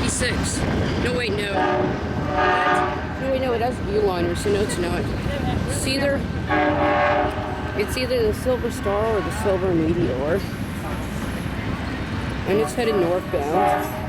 66. No, wait, no. No, wait, no, it has a U-liner, so no, it's not. It's either the Silver Star or the Silver Meteor. And it's headed northbound.